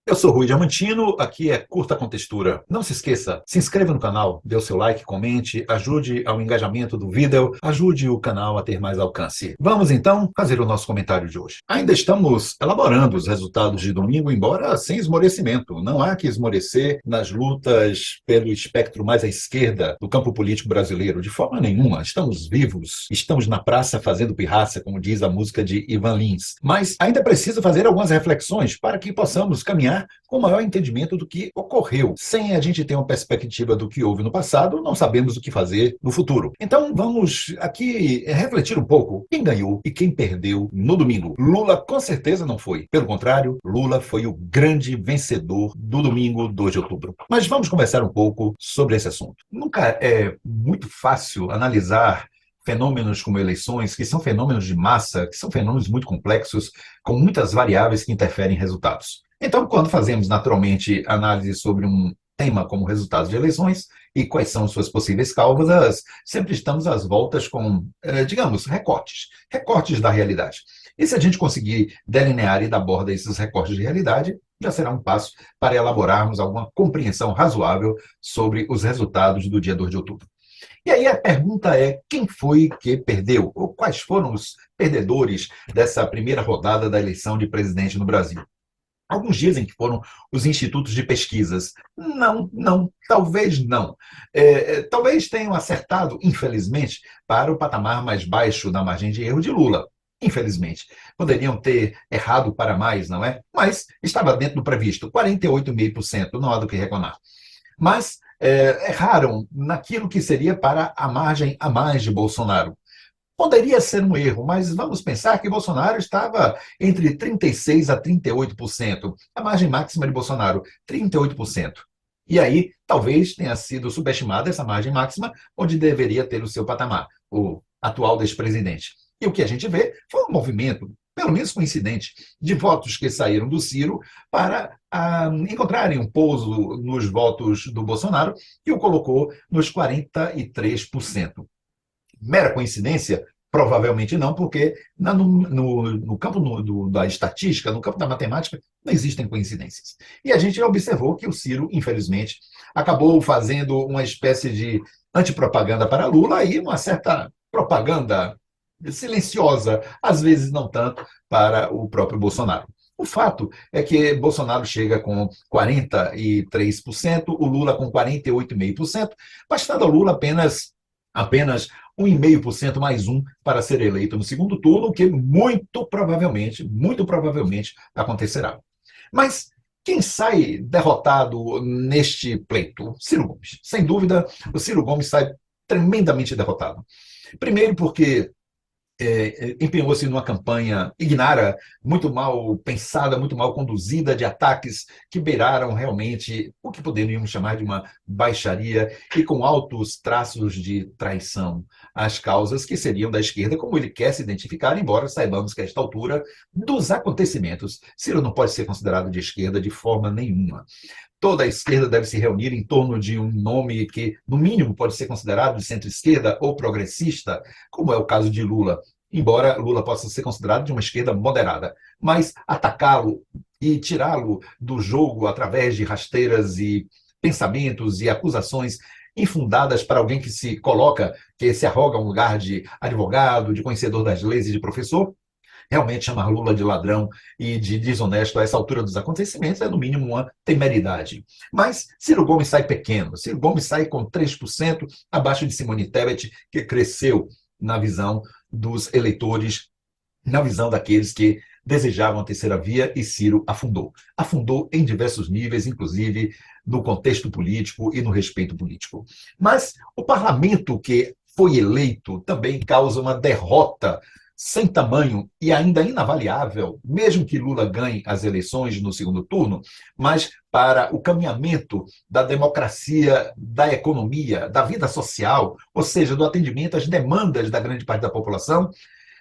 Eu sou Rui Diamantino, aqui é Curta com Textura. Não se esqueça, se inscreva no canal, dê o seu like, comente, ajude ao engajamento do vídeo, ajude o canal a ter mais alcance. Vamos então fazer o nosso comentário de hoje. Ainda estamos elaborando os resultados de domingo, embora sem esmorecimento. Não há que esmorecer nas lutas pelo espectro mais à esquerda do campo político brasileiro, de forma nenhuma. Estamos vivos, estamos na praça fazendo pirraça, como diz a música de Ivan Lins. Mas ainda preciso fazer algumas reflexões para que possamos caminhar com maior entendimento do que ocorreu. Sem a gente ter uma perspectiva do que houve no passado, não sabemos o que fazer no futuro. Então vamos aqui refletir um pouco quem ganhou e quem perdeu no domingo. Lula com certeza não foi. Pelo contrário, Lula foi o grande vencedor do domingo 2 de outubro. Mas vamos conversar um pouco sobre esse assunto. Nunca é muito fácil analisar fenômenos como eleições, que são fenômenos de massa, que são fenômenos muito complexos, com muitas variáveis que interferem em resultados. Então, quando fazemos naturalmente análise sobre um tema como resultados de eleições e quais são suas possíveis causas, sempre estamos às voltas com, digamos, recortes da realidade. E se a gente conseguir delinear e dar borda a esses recortes de realidade, já será um passo para elaborarmos alguma compreensão razoável sobre os resultados do dia 2 de outubro. E aí a pergunta é, quem foi que perdeu? Ou quais foram os perdedores dessa primeira rodada da eleição de presidente no Brasil? Alguns dizem que foram os institutos de pesquisas. Não, talvez não. Talvez tenham acertado, infelizmente, para o patamar mais baixo da margem de erro de Lula. Infelizmente. Poderiam ter errado para mais, não é? Mas estava dentro do previsto, 48,5%, não há do que reclamar. Mas erraram naquilo que seria para a margem a mais de Bolsonaro. Poderia ser um erro, mas vamos pensar que Bolsonaro estava entre 36% a 38%. A margem máxima de Bolsonaro, 38%. E aí, talvez tenha sido subestimada essa margem máxima, onde deveria ter o seu patamar, o atual ex-presidente. E o que a gente vê foi um movimento, pelo menos coincidente, de votos que saíram do Ciro para encontrarem um pouso nos votos do Bolsonaro, que o colocou nos 43%. Mera coincidência? Provavelmente não, porque no campo da estatística, no campo da matemática, não existem coincidências. E a gente observou que o Ciro, infelizmente, acabou fazendo uma espécie de antipropaganda para Lula e uma certa propaganda silenciosa, às vezes não tanto, para o próprio Bolsonaro. O fato é que Bolsonaro chega com 43%, o Lula com 48,5%, bastando ao Lula apenas 1,5% mais um para ser eleito no segundo turno, o que muito provavelmente acontecerá. Mas quem sai derrotado neste pleito? Ciro Gomes. Sem dúvida, o Ciro Gomes sai tremendamente derrotado. Primeiro porque empenhou-se numa campanha ignara, muito mal pensada, muito mal conduzida, de ataques que beiraram realmente o que poderíamos chamar de uma baixaria e com altos traços de traição às causas que seriam da esquerda, como ele quer se identificar, embora saibamos que a esta altura dos acontecimentos, Ciro não pode ser considerado de esquerda de forma nenhuma. Toda a esquerda deve se reunir em torno de um nome que, no mínimo, pode ser considerado de centro-esquerda ou progressista, como é o caso de Lula, embora Lula possa ser considerado de uma esquerda moderada. Mas atacá-lo e tirá-lo do jogo através de rasteiras e pensamentos e acusações infundadas para alguém que se arroga um lugar de advogado, de conhecedor das leis e de professor, realmente chamar Lula de ladrão e de desonesto a essa altura dos acontecimentos é, no mínimo, uma temeridade. Mas Ciro Gomes sai pequeno. Ciro Gomes sai com 3% abaixo de Simone Tebet, que cresceu na visão dos eleitores, na visão daqueles que desejavam a terceira via, e Ciro afundou. Afundou em diversos níveis, inclusive no contexto político e no respeito político. Mas o parlamento que foi eleito também causa uma derrota sem tamanho e ainda inavaliável, mesmo que Lula ganhe as eleições no segundo turno, mas para o caminhamento da democracia, da economia, da vida social, ou seja, do atendimento às demandas da grande parte da população,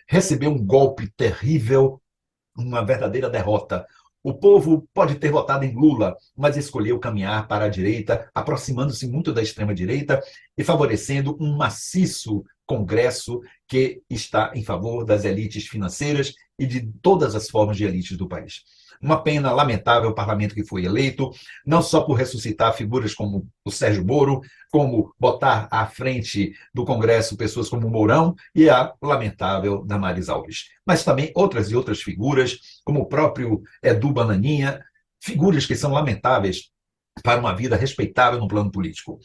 recebeu um golpe terrível, uma verdadeira derrota. O povo pode ter votado em Lula, mas escolheu caminhar para a direita, aproximando-se muito da extrema-direita e favorecendo um maciço Congresso que está em favor das elites financeiras e de todas as formas de elites do país. Uma pena lamentável o parlamento que foi eleito, não só por ressuscitar figuras como o Sérgio Moro, como botar à frente do Congresso pessoas como o Mourão e a lamentável Damares Alves, mas também outras e outras figuras, como o próprio Edu Bananinha, figuras que são lamentáveis para uma vida respeitável no plano político.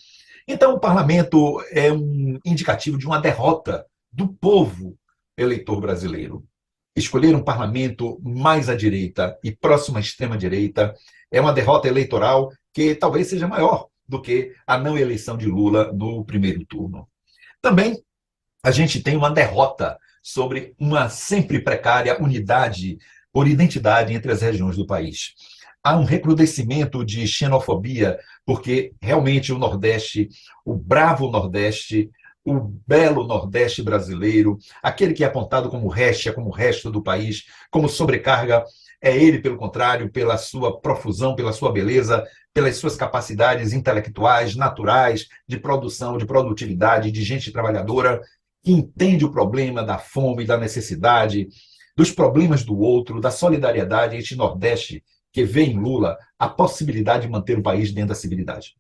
Então, o parlamento é um indicativo de uma derrota do povo eleitor brasileiro. Escolher um parlamento mais à direita e próximo à extrema-direita é uma derrota eleitoral que talvez seja maior do que a não eleição de Lula no primeiro turno. Também a gente tem uma derrota sobre uma sempre precária unidade por identidade entre as regiões do país. Há um recrudescimento de xenofobia, porque realmente o Nordeste, o bravo Nordeste, o belo Nordeste brasileiro, aquele que é apontado como réstia, como resto do país, como sobrecarga, é ele, pelo contrário, pela sua profusão, pela sua beleza, pelas suas capacidades intelectuais, naturais, de produção, de produtividade, de gente trabalhadora, que entende o problema da fome, da necessidade, dos problemas do outro, da solidariedade, este Nordeste que vê em Lula a possibilidade de manter o país dentro da civilidade.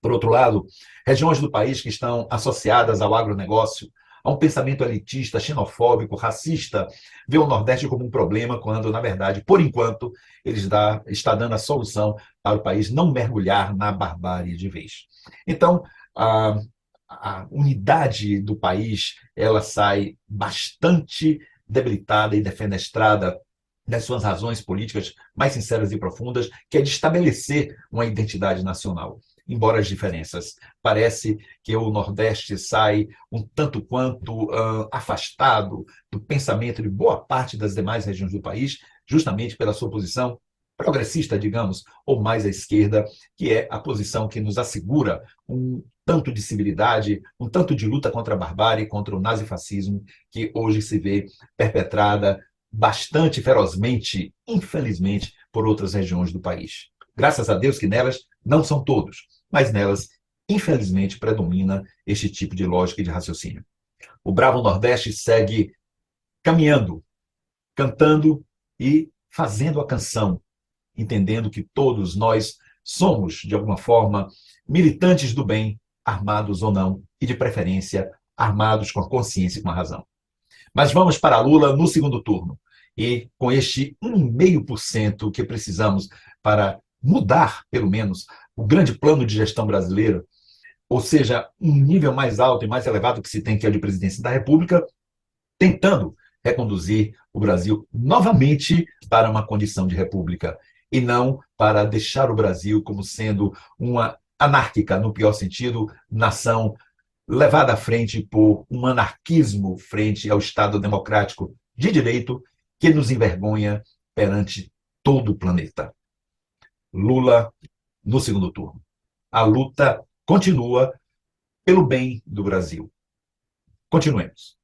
Por outro lado, regiões do país que estão associadas ao agronegócio, a um pensamento elitista, xenofóbico, racista, vê o Nordeste como um problema, quando, na verdade, por enquanto, está dando a solução para o país não mergulhar na barbárie de vez. Então, a unidade do país ela sai bastante debilitada e defenestrada das suas razões políticas mais sinceras e profundas, que é de estabelecer uma identidade nacional. Embora as diferenças, parece que o Nordeste sai um tanto quanto afastado do pensamento de boa parte das demais regiões do país, justamente pela sua posição progressista, digamos, ou mais à esquerda, que é a posição que nos assegura um tanto de civilidade, um tanto de luta contra a barbárie, contra o nazifascismo, que hoje se vê perpetrada bastante ferozmente, infelizmente, por outras regiões do país. Graças a Deus que nelas não são todos, mas nelas, infelizmente, predomina este tipo de lógica e de raciocínio. O Bravo Nordeste segue caminhando, cantando e fazendo a canção, entendendo que todos nós somos, de alguma forma, militantes do bem, armados ou não, e de preferência, armados com a consciência e com a razão. Mas vamos para Lula no segundo turno. E com este 1,5% que precisamos para mudar, pelo menos, o grande plano de gestão brasileiro, ou seja, um nível mais alto e mais elevado que se tem, que é o de presidência da República, tentando reconduzir o Brasil novamente para uma condição de república, e não para deixar o Brasil como sendo uma anárquica, no pior sentido, nação levada à frente por um anarquismo frente ao Estado democrático de direito que nos envergonha perante todo o planeta. Lula no segundo turno. A luta continua pelo bem do Brasil. Continuemos.